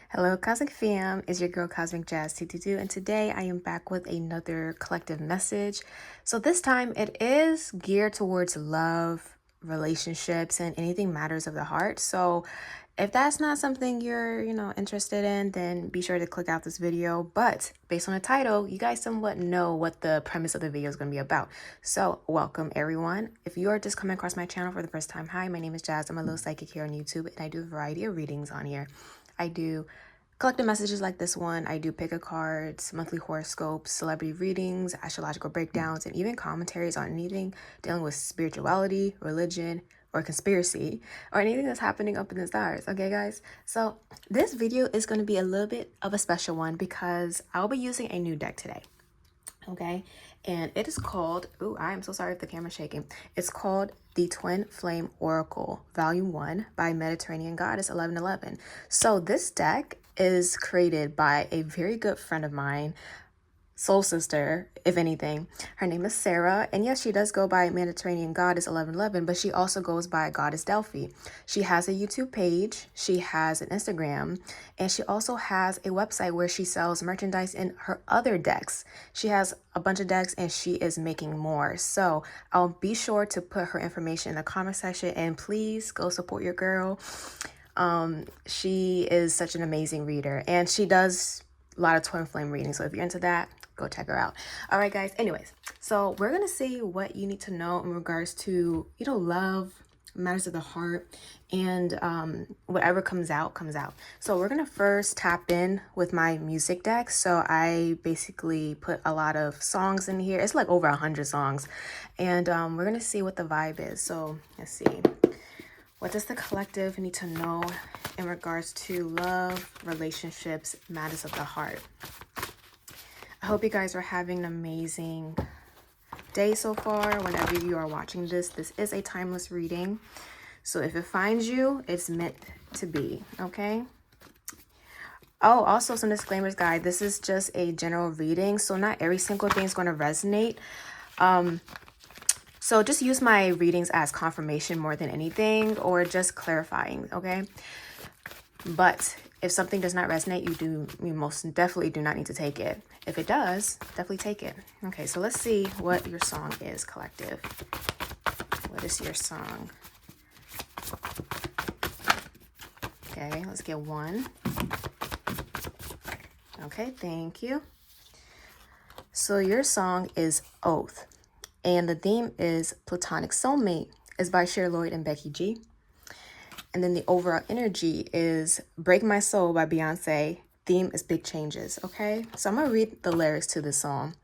Hello, Cosmic Fam. It's your girl Cosmic Jazz 222, and today I am back with another collective message. So this time it is geared towards love, relationships, and anything matters of the heart. So if that's not something you're, interested in, then be sure to click out this video. But based on the title, you guys somewhat know what the premise of the video is going to be about. So welcome everyone. If you are just coming across my channel for the first time, hi, my name is Jazz. I'm a little psychic here on YouTube, and I do a variety of readings on here. I do collective messages like this one. I do pick-a cards, monthly horoscopes, celebrity readings, astrological breakdowns, and even commentaries on anything dealing with spirituality, religion, or conspiracy, or anything that's happening up in the stars. Okay, guys? So this video is going to be a little bit of a special one because I'll be using a new deck today. Okay, and it is called, I am so sorry if the camera's shaking. It's called the Twin Flame Oracle, Volume 1 by Mediterranean Goddess 1111. So this deck is created by a very good friend of mine, soul sister, if anything. Her name is Sarah, and yes, she does go by Mediterranean Goddess 1111, but she also goes by Goddess Delphi. She has a YouTube page, she has an Instagram, and she also has a website where she sells merchandise in her other decks. She has a bunch of decks and she is making more. So I'll be sure to put her information in the comment section, and please go support your girl. She is such an amazing reader, and she does a lot of twin flame readings. So if you're into that, go check her out. All right, guys. Anyways, so we're going to see what you need to know in regards to, love, matters of the heart, and whatever comes out, comes out. So we're going to first tap in with my music deck. So I basically put a lot of songs in here. It's like over 100 songs. And we're going to see what the vibe is. So let's see. What does the collective need to know in regards to love, relationships, matters of the heart? I hope you guys are having an amazing day so far. Whenever you are watching this, this is a timeless reading. So if it finds you, it's meant to be, okay? Oh, also some disclaimers, guys. This is just a general reading, so not every single thing is going to resonate. So just use my readings as confirmation more than anything, or just clarifying, okay? But if something does not resonate, you most definitely do not need to take it. If it does, definitely take it. Okay, so let's see what your song is, collective. What is your song? Okay, let's get one. Okay, thank you. So your song is Oath, and the theme is Platonic Soulmate. It's by Cher Lloyd and Becky G. And then the overall energy is Break My Soul by Beyonce. Theme is Big Changes, okay? So I'm going to read the lyrics to this song.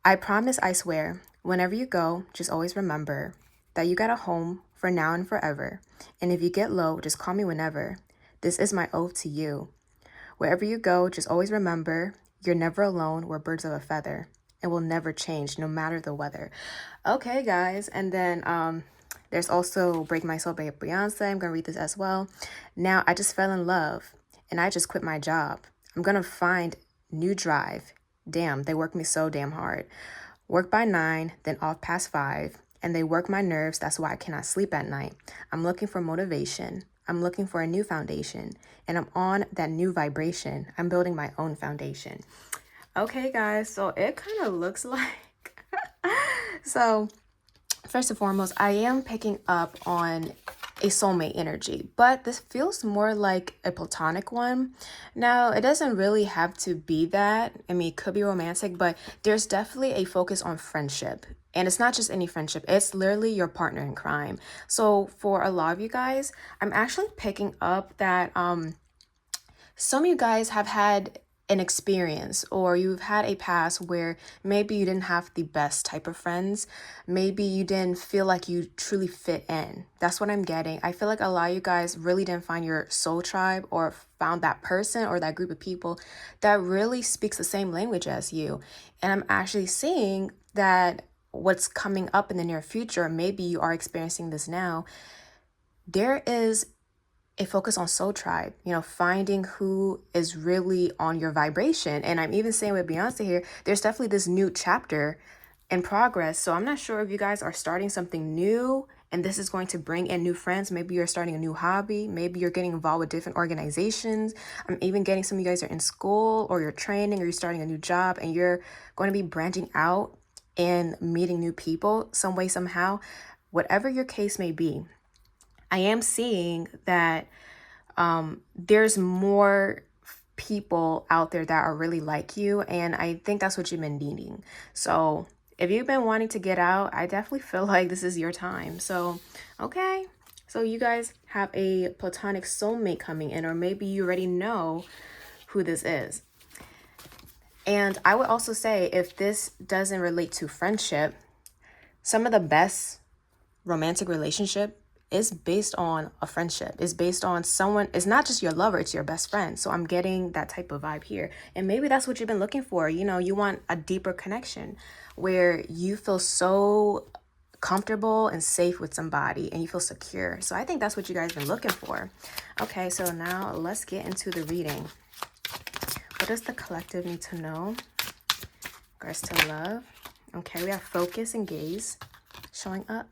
I promise, I swear, whenever you go, just always remember that you got a home for now and forever. And if you get low, just call me whenever. This is my oath to you. Wherever you go, just always remember you're never alone, we're birds of a feather. And will never change no matter the weather. Okay, guys. And then there's also Break My Soul by Beyonce. I'm going to read this as well. Now, I just fell in love, and I just quit my job. I'm going to find new drive. Damn, they work me so damn hard. Work by 9, then off past 5, and they work my nerves. That's why I cannot sleep at night. I'm looking for motivation. I'm looking for a new foundation, and I'm on that new vibration. I'm building my own foundation. Okay, guys, so it kind of looks like... So... First and foremost, I am picking up on a soulmate energy, but this feels more like a platonic one. Now, it doesn't really have to be that. I mean, it could be romantic, but there's definitely a focus on friendship. And it's not just any friendship. It's literally your partner in crime. So for a lot of you guys, I'm actually picking up that some of you guys have had an experience, or you've had a past where maybe you didn't have the best type of friends. Maybe you didn't feel like you truly fit in. That's what I'm getting. I feel like a lot of you guys really didn't find your soul tribe, or found that person or that group of people that really speaks the same language as you. And I'm actually seeing that what's coming up in the near future, maybe you are experiencing this now, there is a focus on soul tribe, finding who is really on your vibration. And I'm even saying with Beyonce here, there's definitely this new chapter in progress. So I'm not sure if you guys are starting something new and this is going to bring in new friends. Maybe you're starting a new hobby. Maybe you're getting involved with different organizations. I'm even getting some of you guys are in school, or you're training, or you're starting a new job, and you're going to be branching out and meeting new people some way, somehow. Whatever your case may be, I am seeing that there's more people out there that are really like you, and I think that's what you've been needing. So if you've been wanting to get out, I definitely feel like this is your time. So okay, so you guys have a platonic soulmate coming in, or maybe you already know who this is. And I would also say, if this doesn't relate to friendship, some of the best romantic relationship is based on a friendship. It's based on someone. It's not just your lover, it's your best friend. So I'm getting that type of vibe here. And maybe that's what you've been looking for. You know, you want a deeper connection where you feel so comfortable and safe with somebody and you feel secure. So I think that's what you guys been looking for. Okay, so now let's get into the reading. What does the collective need to know in regards to love? Okay, we have focus and gaze showing up.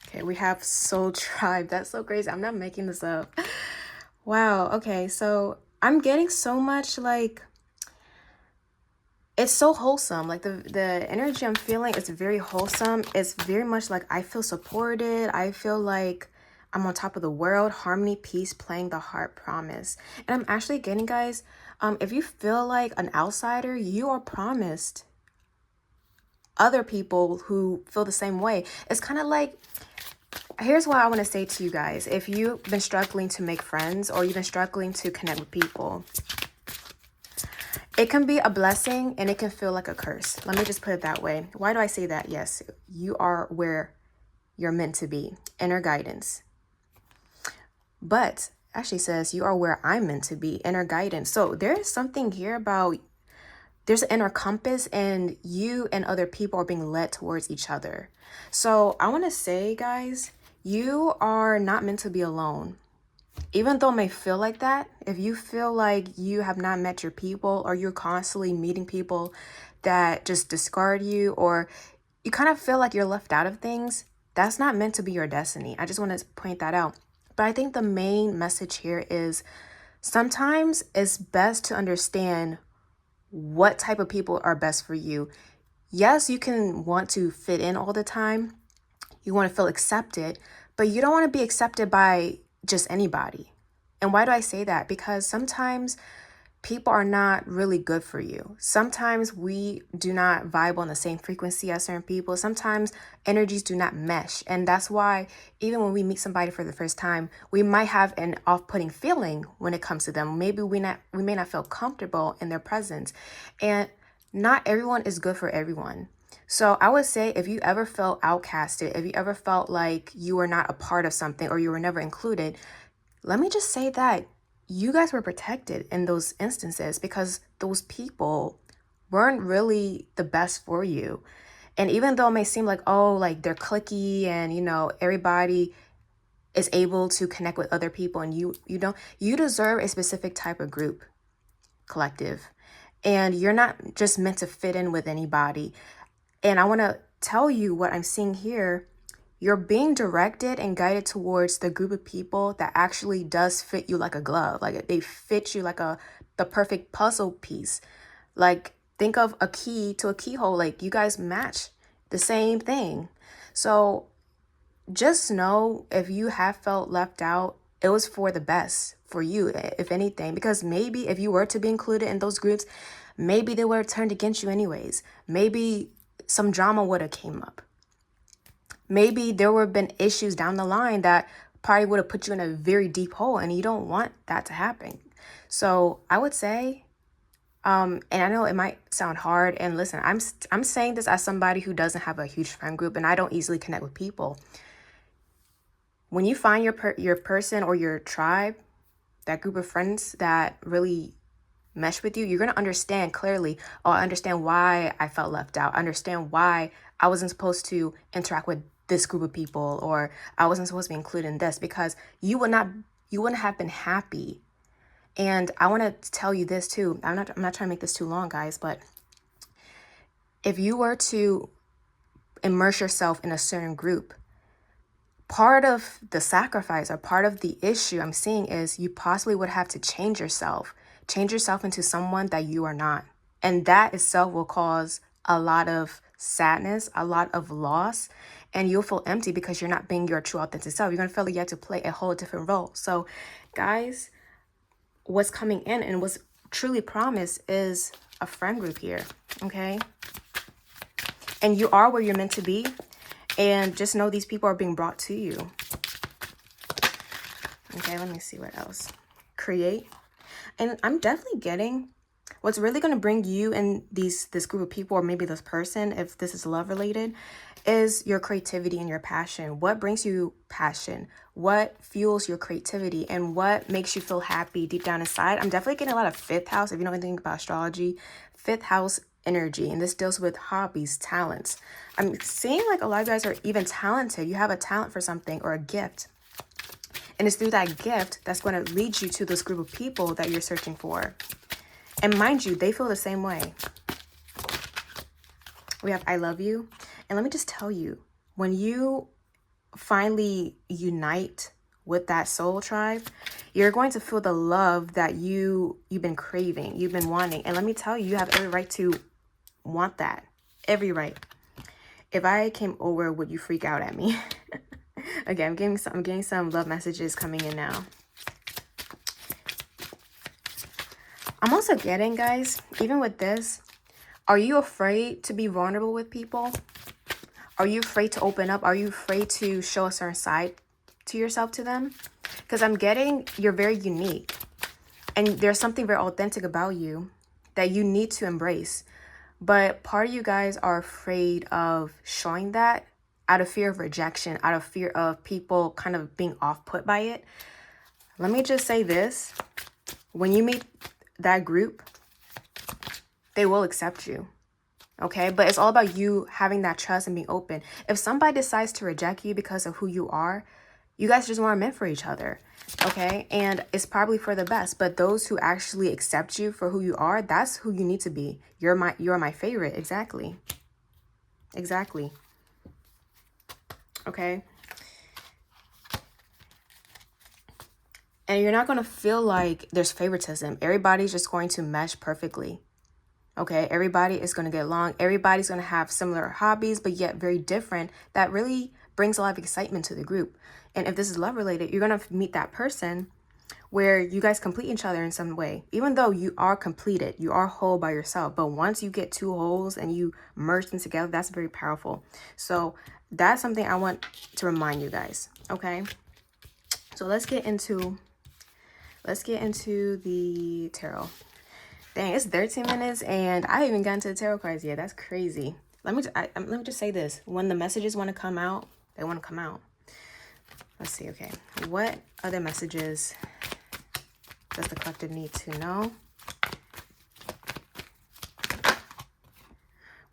Okay, we have soul tribe. That's so crazy. I'm not making this up. Wow. Okay, so I'm getting so much, like, it's so wholesome. Like the energy I'm feeling is very wholesome. It's very much like I feel supported. I feel like I'm on top of the world. Harmony, peace, playing the heart, promise. And I'm actually getting, guys, if you feel like an outsider, you are promised other people who feel the same way. It's kind of like, here's what I want to say to you guys. If you've been struggling to make friends, or you've been struggling to connect with people, it can be a blessing and it can feel like a curse. Let me just put it that way. Why do I say that? Yes, you are where you're meant to be. Inner guidance. But actually says you are where I'm meant to be. Inner guidance. So there is something here about, there's an inner compass, and you and other people are being led towards each other. So I want to say, guys, you are not meant to be alone. Even though it may feel like that, if you feel like you have not met your people, or you're constantly meeting people that just discard you, or you kind of feel like you're left out of things, that's not meant to be your destiny. I just want to point that out. But I think the main message here is sometimes it's best to understand what type of people are best for you. Yes, you can want to fit in all the time. You want to feel accepted, but you don't want to be accepted by just anybody. And why do I say that? Because sometimes people are not really good for you. Sometimes we do not vibe on the same frequency as certain people. Sometimes energies do not mesh. And that's why even when we meet somebody for the first time, we might have an off-putting feeling when it comes to them. Maybe we may not feel comfortable in their presence. And not everyone is good for everyone. So I would say, if you ever felt outcasted, if you ever felt like you were not a part of something, or you were never included, let me just say that you guys were protected in those instances, because those people weren't really the best for you. And even though it may seem like, oh, like they're cliquey and, you know, everybody is able to connect with other people, and you don't, you deserve a specific type of group, collective. And you're not just meant to fit in with anybody. And I want to tell you what I'm seeing here. You're being directed and guided towards the group of people that actually does fit you like a glove. Like they fit you like the perfect puzzle piece. Like think of a key to a keyhole. Like you guys match the same thing. So just know, if you have felt left out, it was for the best for you, if anything, because maybe if you were to be included in those groups, maybe they would have turned against you anyways. Maybe some drama would have came up. Maybe there would have been issues down the line that probably would have put you in a very deep hole, and you don't want that to happen. So I would say, and I know it might sound hard, and listen, I'm saying this as somebody who doesn't have a huge friend group, and I don't easily connect with people. When you find your person or your tribe, that group of friends that really mesh with you, you're going to understand clearly, oh, I understand why I felt left out. I understand why I wasn't supposed to interact with this group of people, or I wasn't supposed to be included in this, because you wouldn't have been happy And I want to tell you this too. I'm not trying to make this too long, guys, but if you were to immerse yourself in a certain group, part of the sacrifice or part of the issue I'm seeing is you possibly would have to change yourself into someone that you are not. And that itself will cause a lot of sadness, a lot of loss, and you'll feel empty because you're not being your true authentic self. You're going to feel like you have to play a whole different role. So guys, what's coming in and what's truly promised is a friend group here, okay? And you are where you're meant to be. And just know these people are being brought to you. Okay, let me see what else. Create. And I'm definitely getting what's really going to bring you and this group of people, or maybe this person, if this is love related, is your creativity and your passion. What brings you passion? What fuels your creativity? And what makes you feel happy deep down inside? I'm definitely getting a lot of fifth house. If you know anything about astrology, fifth house energy, and this deals with hobbies, talents. I'm seeing like a lot of you guys are even talented. You have a talent for something or a gift. And it's through that gift that's going to lead you to this group of people that you're searching for. And mind you, they feel the same way. We have I love you. And let me just tell you, when you finally unite with that soul tribe, you're going to feel the love that you've been craving, you've been wanting. And let me tell you, you have every right to want that. Every right. If I came over, would you freak out at me? Okay, I'm getting some love messages coming in now. I'm also getting, guys, even with this, are you afraid to be vulnerable with people? Are you afraid to open up? Are you afraid to show a certain side to yourself to them? Because I'm getting you're very unique. And there's something very authentic about you that you need to embrace. But part of you guys are afraid of showing that out of fear of rejection, out of fear of people kind of being off-put by it. Let me just say this. When you meet that group, they will accept you. Okay? But it's all about you having that trust and being open. If somebody decides to reject you because of who you are, you guys just weren't meant for each other. Okay? And it's probably for the best. But those who actually accept you for who you are, that's who you need to be. You're my favorite. Exactly. Exactly. Okay? And you're not going to feel like there's favoritism. Everybody's just going to mesh perfectly. Okay? Everybody is going to get along. Everybody's going to have similar hobbies, but yet very different. That really brings a lot of excitement to the group. And if this is love related, you're going to meet that person where you guys complete each other in some way. Even though you are completed, you are whole by yourself. But once you get two wholes and you merge them together, that's very powerful. So that's something I want to remind you guys. Okay? So let's get into the tarot. Dang, it's 13 minutes and I haven't even gotten to the tarot cards yet. That's crazy. Let me just say this. When the messages want to come out, they want to come out. Let's see. Okay. What other messages does the collective need to know?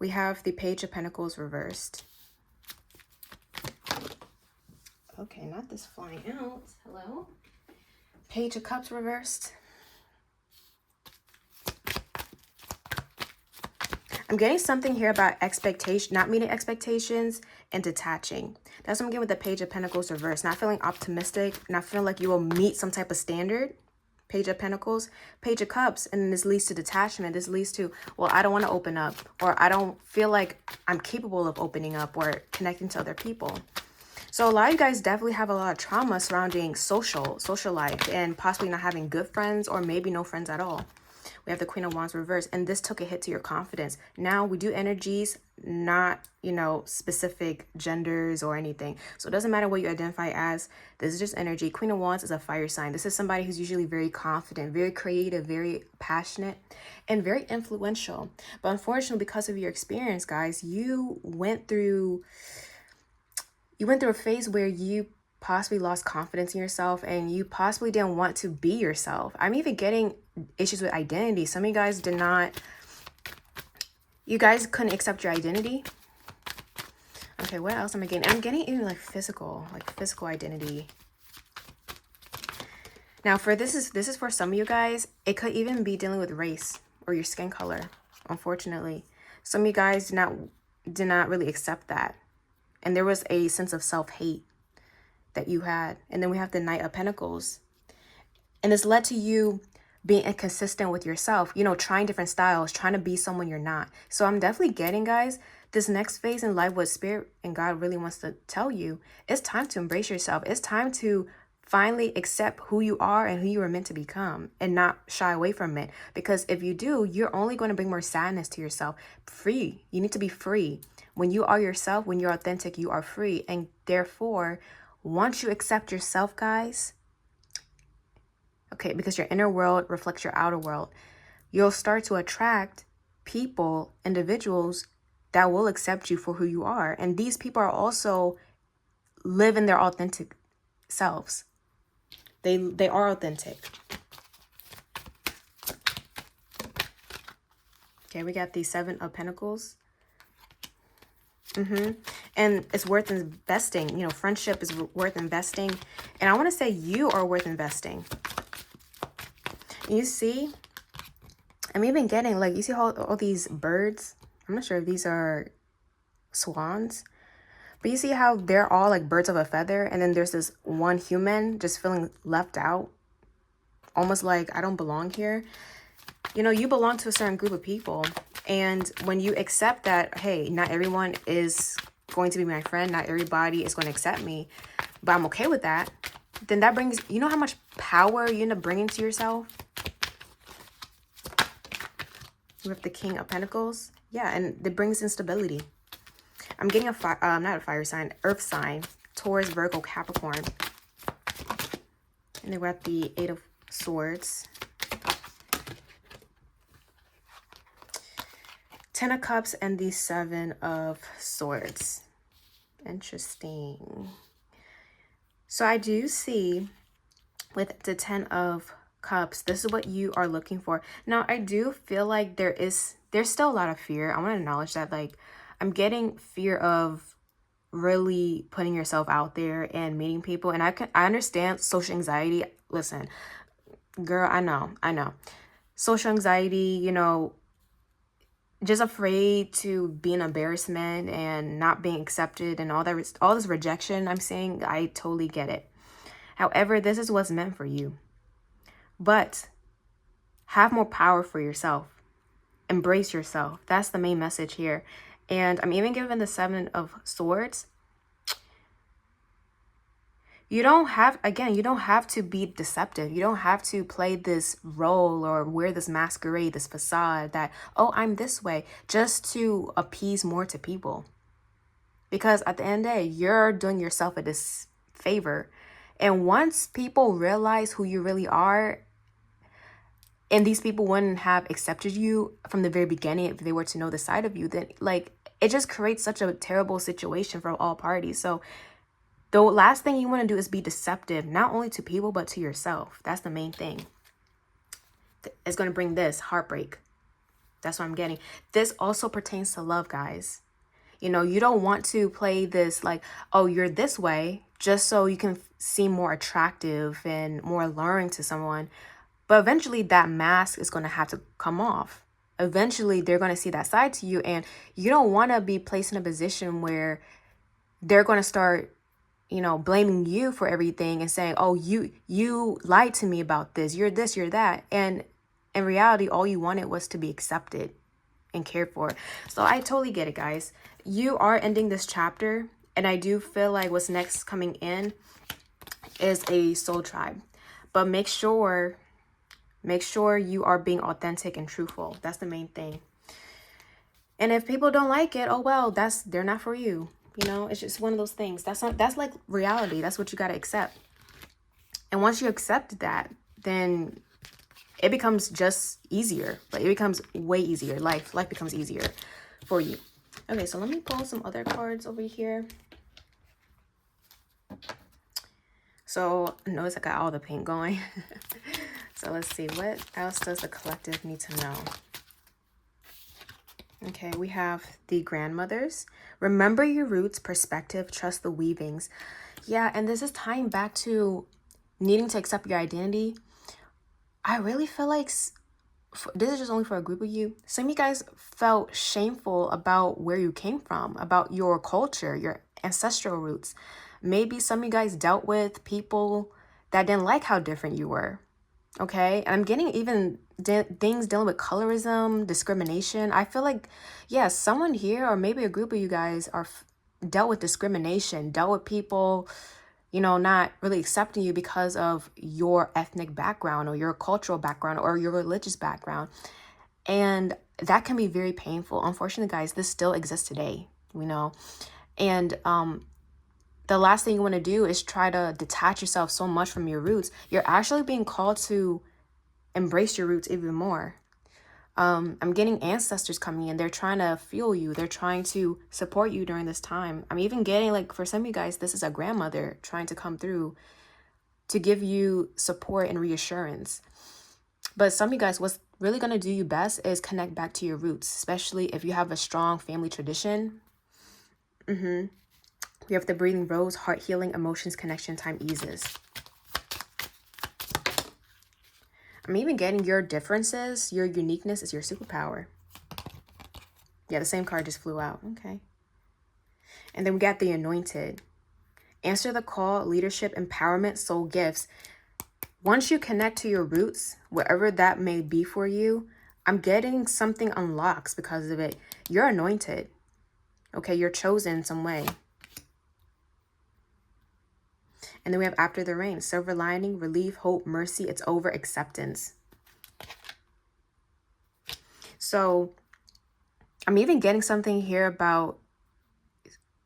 We have the Page of Pentacles reversed. Okay, not this flying out. Hello? Page of Cups reversed. I'm getting something here about expectation, not meeting expectations and detaching. That's what I'm getting with the Page of Pentacles reversed. Not feeling optimistic, not feeling like you will meet some type of standard. Page of Pentacles, Page of Cups, and then this leads to detachment. This leads to, well, I don't want to open up, or I don't feel like I'm capable of opening up or connecting to other people. So a lot of you guys definitely have a lot of trauma surrounding social life, and possibly not having good friends or maybe no friends at all. We have the Queen of Wands reversed, and this took a hit to your confidence. Now we do energies, not, specific genders or anything. So it doesn't matter what you identify as. This is just energy. Queen of Wands is a fire sign. This is somebody who's usually very confident, very creative, very passionate, and very influential. But unfortunately, because of your experience, guys, you went through a phase where you possibly lost confidence in yourself and you possibly didn't want to be yourself. I'm even getting issues with identity. Some of you guys you guys couldn't accept your identity. Okay, what else am I getting? I'm getting even like physical identity. Now for this is for some of you guys, it could even be dealing with race or your skin color, unfortunately. Some of you guys did not really accept that. And there was a sense of self-hate that you had. And then we have the Knight of Pentacles. And this led to you being inconsistent with yourself, trying different styles, trying to be someone you're not. So I'm definitely getting, guys, this next phase in life, what Spirit and God really wants to tell you, it's time to embrace yourself. It's time to finally accept who you are and who you are meant to become and not shy away from it. Because if you do, you're only going to bring more sadness to yourself. Free. You need to be free. When you are yourself, when you're authentic, you are free. And therefore, once you accept yourself, guys, okay, because your inner world reflects your outer world, you'll start to attract people, individuals that will accept you for who you are. And these people are also live in their authentic selves. They are authentic. Okay, we got the Seven of Pentacles. And it's worth investing. Friendship is worth investing. And I want to say you are worth investing. You see, I'm even getting, you see all these birds? I'm not sure if these are swans. But you see how they're all like birds of a feather, and then there's this one human just feeling left out, almost like I don't belong here. You belong to a certain group of people, and when you accept that, hey, not everyone is going to be my friend, not everybody is going to accept me, but I'm okay with that, then that brings, how much power you end up bringing to yourself? We have the King of Pentacles. Yeah, and it brings instability. I'm getting not a fire sign, earth sign, Taurus, Virgo, Capricorn. And then we're at the Eight of Swords. Ten of Cups and the Seven of Swords. Interesting. So I do see with the Ten of Cups, this is what you are looking for. Now, I do feel like there's still a lot of fear. I want to acknowledge that, I'm getting fear of really putting yourself out there and meeting people. And I understand social anxiety. Listen, girl, I know. Social anxiety, just afraid to be an embarrassment and not being accepted and all this rejection I'm seeing, I totally get it. However, this is what's meant for you. But have more power for yourself. Embrace yourself. That's the main message here. And I'm even given the Seven of Swords. You don't have to be deceptive. You don't have to play this role or wear this masquerade, this facade that, oh, I'm this way, just to appease more to people. Because at the end of the day, you're doing yourself a disfavor. And once people realize who you really are, and these people wouldn't have accepted you from the very beginning if they were to know the side of you, then it just creates such a terrible situation for all parties. So the last thing you want to do is be deceptive, not only to people, but to yourself. That's the main thing. It's going to bring this heartbreak. That's what I'm getting. This also pertains to love, guys. You don't want to play this oh, you're this way just so you can seem more attractive and more alluring to someone. But eventually that mask is going to have to come off. Eventually they're going to see that side to you, and you don't want to be placed in a position where they're going to start blaming you for everything and saying, oh, you lied to me about this, you're that. And in reality, all you wanted was to be accepted and cared for. So I totally get it, guys. You are ending this chapter, and I do feel like what's next coming in is a soul tribe. But make sure you are being authentic and truthful. That's the main thing. And if people don't like it, oh well, they're not for you. It's just one of those things. That's like reality. That's what you got to accept. And once you accept that, then it becomes just easier. It becomes way easier. Life becomes easier for you. Okay, so let me pull some other cards over here. So notice I got all the pink going. So let's see, what else does the collective need to know? Okay, we have the grandmothers. Remember your roots, perspective, trust the weavings. Yeah, and this is tying back to needing to accept your identity, I really feel like this is just only for a group of you. Some of you guys felt shameful about where you came from, about your culture, your ancestral roots. Maybe some of you guys dealt with people that didn't like how different you were. Okay. And I'm getting even things dealing with colorism, discrimination. I feel like, yeah, someone here, or maybe a group of you guys, are dealt with discrimination, dealt with people, not really accepting you because of your ethnic background or your cultural background or your religious background. And that can be very painful. Unfortunately, guys, this still exists today, And the last thing you want to do is try to detach yourself so much from your roots. You're actually being called to embrace your roots even more. I'm getting ancestors coming in. They're trying to fuel you. They're trying to support you during this time. I'm even getting, like, for some of you guys, this is a grandmother trying to come through to give you support and reassurance. But some of you guys, what's really going to do you best is connect back to your roots, especially if you have a strong family tradition. We have the breathing rose, heart healing, emotions, connection, time eases. I'm even getting your differences, your uniqueness is your superpower. Yeah, the same card just flew out. Okay. And then we got the anointed. Answer the call, leadership, empowerment, soul gifts. Once you connect to your roots, wherever that may be for you, I'm getting something unlocks because of it. You're anointed. Okay, you're chosen in some way. And then we have after the rain, silver lining, relief, hope, mercy, it's over, acceptance. So I'm even getting something here about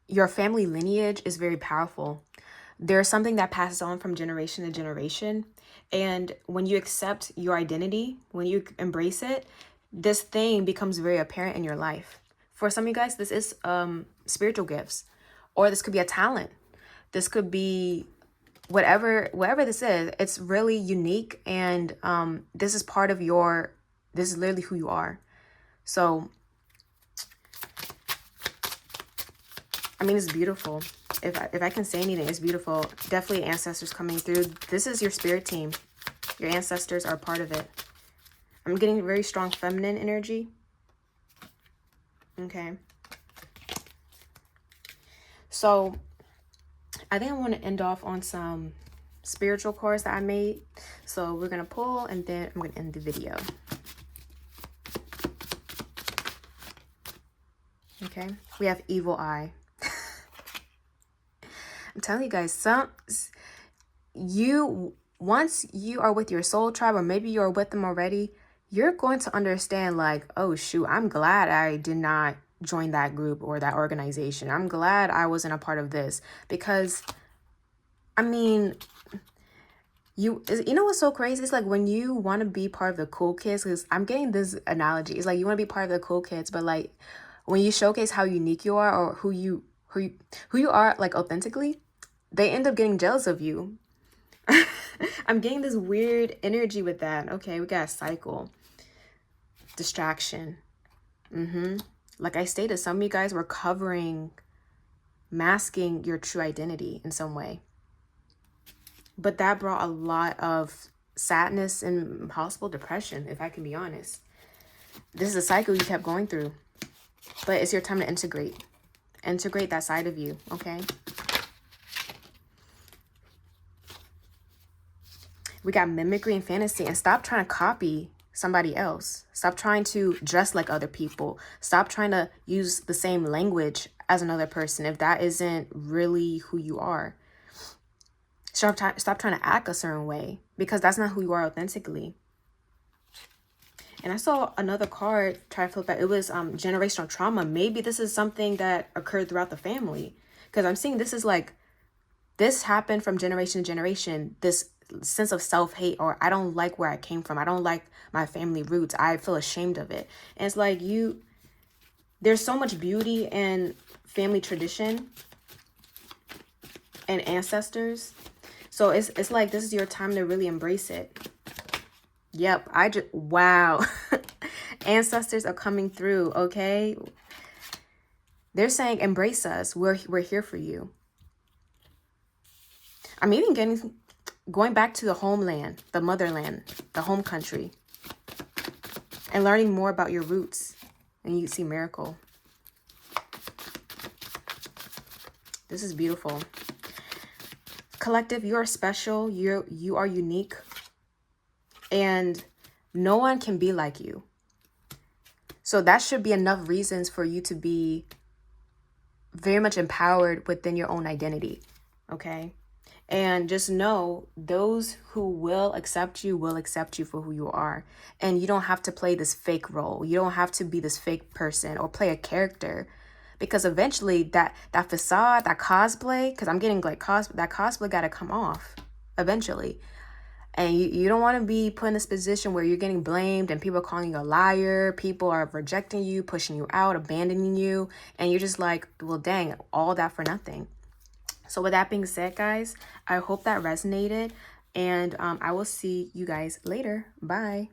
your family lineage is very powerful. There's something that passes on from generation to generation. And when you accept your identity, when you embrace it, this thing becomes very apparent in your life. For some of you guys, this is spiritual gifts, or this could be a talent. This could be whatever this is. It's really unique, and this is part of this is literally who you are. So I mean, it's beautiful. If I can say anything, it's beautiful. Definitely ancestors coming through. This is your spirit team. Your ancestors are part of it. I'm getting very strong feminine energy. Okay. So I think I want to end off on some spiritual cards that I made. So we're going to pull, and then I'm going to end the video. Okay. We have evil eye. I'm telling you guys, once you are with your soul tribe, or maybe you're with them already, you're going to understand, like, oh shoot, I'm glad I did not join that group or that organization. I'm glad I wasn't a part of this, because I mean, you know what's so crazy? It's like when you want to be part of the cool kids, because I'm getting this analogy. It's like you want to be part of the cool kids, but like when you showcase how unique you are, or who you are, like, authentically, they end up getting jealous of you. I'm getting this weird energy with that. Okay, we got a cycle. Distraction. Like I stated, some of you guys were masking your true identity in some way. But that brought a lot of sadness and possible depression, if I can be honest. This is a cycle you kept going through. But it's your time to integrate. Integrate that side of you, okay? We got mimicry and fantasy. And stop trying to copy somebody else. Stop trying to dress like other people. Stop trying to use the same language as another person if that isn't really who you are. Stop trying to act a certain way, because that's not who you are authentically. And I saw another card try to flip back. It was generational trauma. Maybe this is something that occurred throughout the family, because I'm seeing this is like, this happened from generation to generation. This sense of self-hate, or I don't like where I came from. I don't like my family roots. I feel ashamed of it. And it's like there's so much beauty in family tradition and ancestors. So it's like, this is your time to really embrace it. Yep, wow. Ancestors are coming through, okay? They're saying, embrace us. We're here for you. I'm even getting going back to the homeland, the motherland, the home country, and learning more about your roots. And you see miracle. This is beautiful. Collective, you are special. You are unique. And no one can be like you. So that should be enough reasons for you to be very much empowered within your own identity. Okay? And just know those who will accept you for who you are. And you don't have to play this fake role. You don't have to be this fake person or play a character. Because eventually that facade, that cosplay, because I'm getting like that cosplay got to come off eventually. And you don't want to be put in this position where you're getting blamed and people are calling you a liar. People are rejecting you, pushing you out, abandoning you. And you're just like, well, dang, all that for nothing. So with that being said, guys, I hope that resonated. And I will see you guys later. Bye.